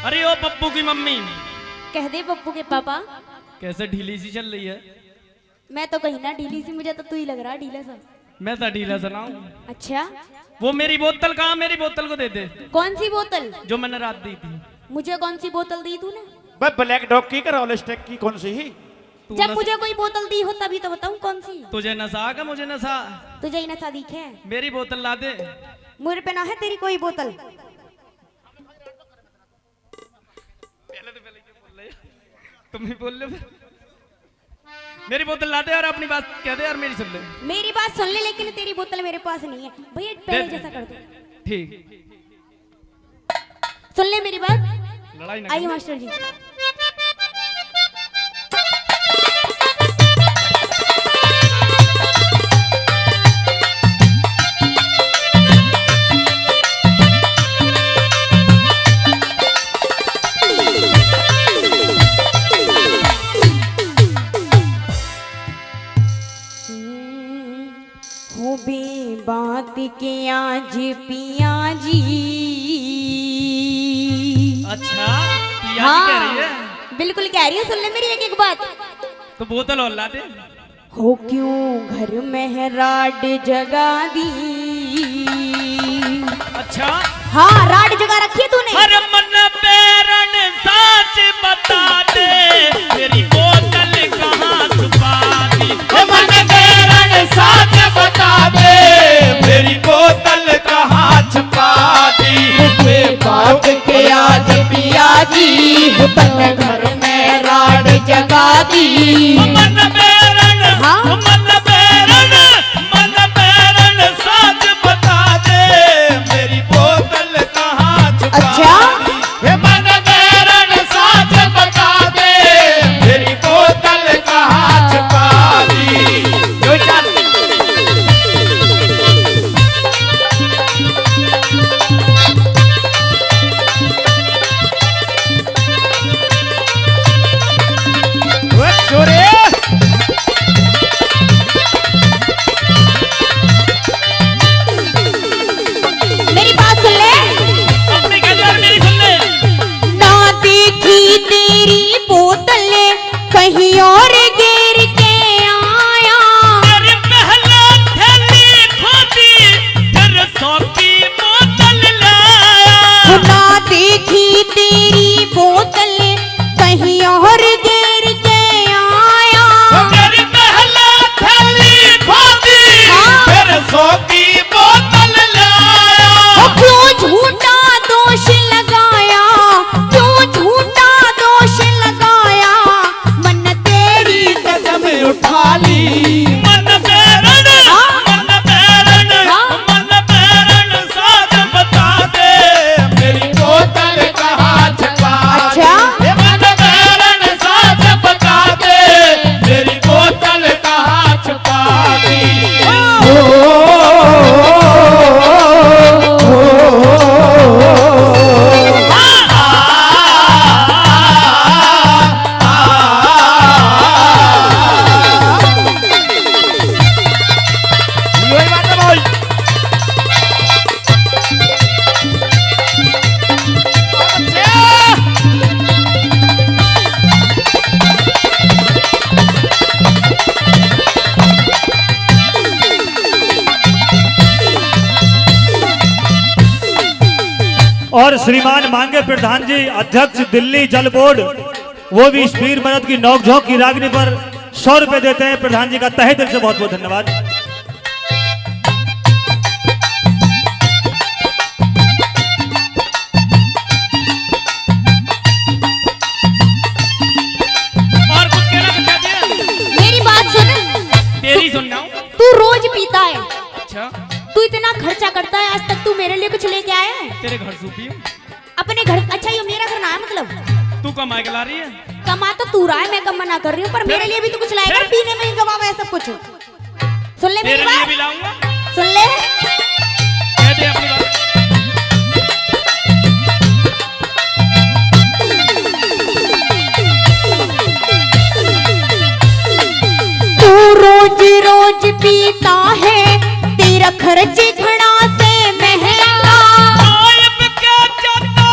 अरे ओ पप्पू की मम्मी, कह दे पप्पू के पापा। कैसे ढीली सी चल रही है? मैं तो कहीं ना ढीली सी, मुझे तो तू ही लग रहा ढीला सा। मैं तो ढीला सुनाऊं। अच्छा, वो मेरी बोतल कहाँ? मेरी बोतल को दे दे। कौन सी बोतल? जो मैंने रात दी थी। मुझे कौन सी बोतल दी तूने? भाई ब्लैक डॉग की कर ऑलस्टेक की कौन सी ही? जब मुझे कोई बोतल दी हो तभी तो बताऊं कौन सी। तुझे नशा का? मुझे नशा। तुझे ही नशा दिखे? मेरी बोतल ला दे। मुझे पे ना है तेरी कोई बोतल। तुम ही बोल लो। मेरी बोतल ला दे और अपनी बात कह दे और मेरी सुन ले। मेरी बात सुन ले, लेकिन तेरी बोतल मेरे पास नहीं है भैया, पहले जैसा कर दो। ठीक, सुन ले मेरी बात। लड़ाई ना आइए मास्टर जी। हो बे बात के आज पिया जी। अच्छा, पिया जी कह रही है? बिल्कुल कह रही है, सुन ले मेरी एक एक बात। तो बोतल और ला दे। हो क्यों घर में राड जगा दी? अच्छा, हाँ राड जगा रखी है तूने। हर मन पैरन साच बता दे, मेरी बोतल कहाँ छुपा दी? मन पैरन साच बता दे, मेरी बोतल कहाँ छुपा दी? बात के आज पिया जी, तन घर में राड जगा दी। मन पैरन, हाँ? मन पैरन, मन पैरन साच बता दे, मेरी बोतल कहाँ छुपा अच्छा? दी? मन पैरन साच बता दे, मेरी बोतल कहाँ छुपा दी? जो चल छोरे मेरी बात सुन ले। अपनी गंदर मेरी सुन ले। ना देखी तेरी बोतल कहीं और गिर के आया। तेरे पहला थैली खोदी, फिर 100 की बोतल लाया। ना देखी तेरी बोतल कहीं और गिर के आया। तेरी पहला थैली खोदी, हाँ? फिर 100 की बोतल लाया। क्यों झूठा दोष लगाया, क्यों झूठा दोष लगाया, मन तेरी कदम उठा ली। मन पैरन, हाँ? मन पैरन, हाँ? मन पैरन साथ बता दे, मेरी बोतल कहाँ छुपा दी? अच्छा? मन पैरन साथ बता दे, मेरी बोतल कहाँ छुपा दी? यही बात है भाई। और श्रीमान मांगे प्रधान जी अध्यक्ष दिल्ली जल बोर्ड, वो भी इस वीर मदद की नोकझोंक की रागनी पर 100 रुपए देते हैं। प्रधान जी का तहे दिल से बहुत बहुत धन्यवाद। और कुछ कहना तो चाहती है? मेरी बात सुन। तेरी सुनना हूँ। तू रोज पीता है, अच्छा, तू इतना खर्चा करता है, आज तक तू मेरे लिए कुछ लेके आया है? तेरे घर सूखी हूँ। अपने घर? अच्छा ये मेरा घर ना है मतलब? तू कमाई के ला रही है? कमा तो तू रहा है, मैं कमा ना कर रही हूँ, पर मेरे लिए भी तो कुछ लाएगा। फिर? पीने में ही गवावा है सब कुछ। सुन ले मेरी तेरे लिए भी बात, लाऊंगा। सुन ले। कह दे अपनी बात। तू रोज रोज पीता है, तेरा खर्च घड़ा से महंगा। गायब क्या चाहता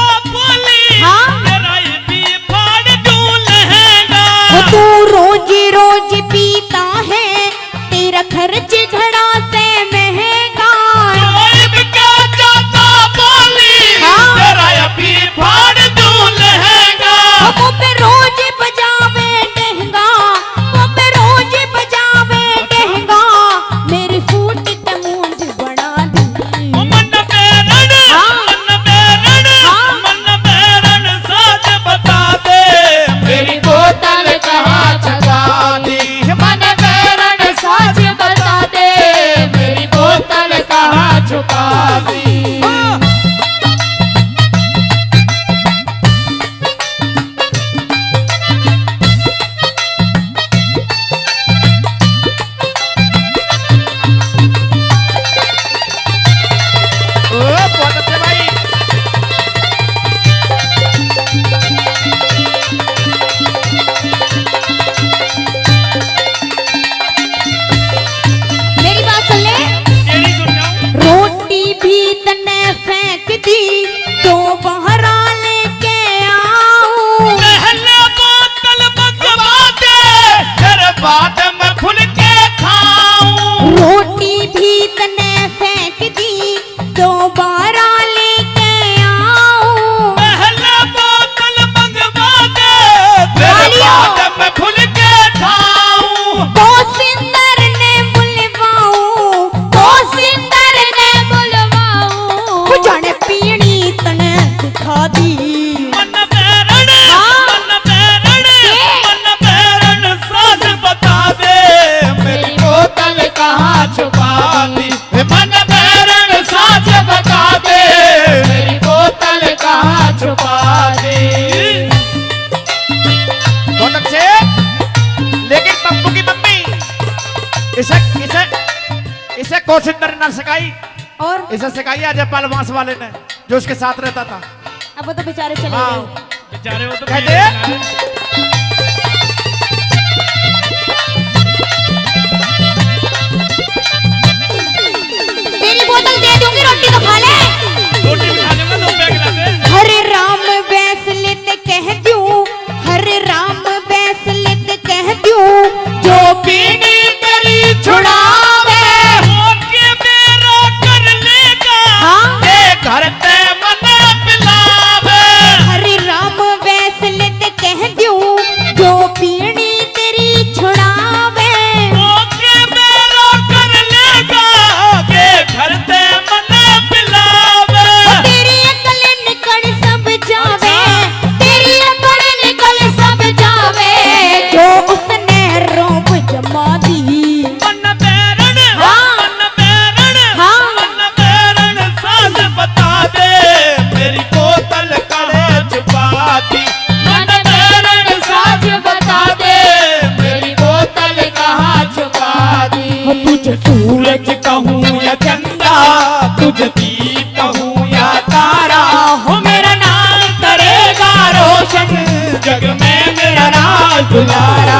दिखा दी। मन बैरण साज बता दे मेरी बोतल कहाँ छुपा दी। मन बैरण साज बता दे मेरी बोतल कहाँ छुपा दी। बहुत अच्छे। लेकिन पप्पू की मम्मी इसे इसे इसे कोशिंदर न सिखाई, और इसे सिखाई अजयपाल बांस वाले ने जो उसके साथ रहता था। अब वो तो बेचारे चले हाँ। गए। बेचारे वो तो कहते तेरी बोतल दे दूंगी, रोटी तो खा ले। रोटी भी खा लेगा तो बैग ला दे। हरे राम बैसलित कह दूं, हरे राम बैसलित कह दूं, जो पीनी तेरी छुड़ावे ओके मेरा कर लेगा हाँ। ते घर ते मन पिलावे। हरे राम बैसलित कह दूं, जो पीनी तेरी छुड़ावे। ओके मेरा कर लेगा के घर ते मन पिलावे। तेरी अकल निकल सब जावे, तेरी अकल निकल सब जावे, जो उसने रोब जमा दी। मन बैरण हाँ। मन बैरण हाँ। मन बैरण साज बता दे मेरी बोतल कड़े छुपा दी। मन बैरण साज बता दे मेरी बोतल कहाँ छुपा दी। तुझे सूरज कहूँ या चंदा, तुझ दीप कहूँ या तारा, हो मेरा नाम करेगा रोशन जग में मेरा राज दुलारा।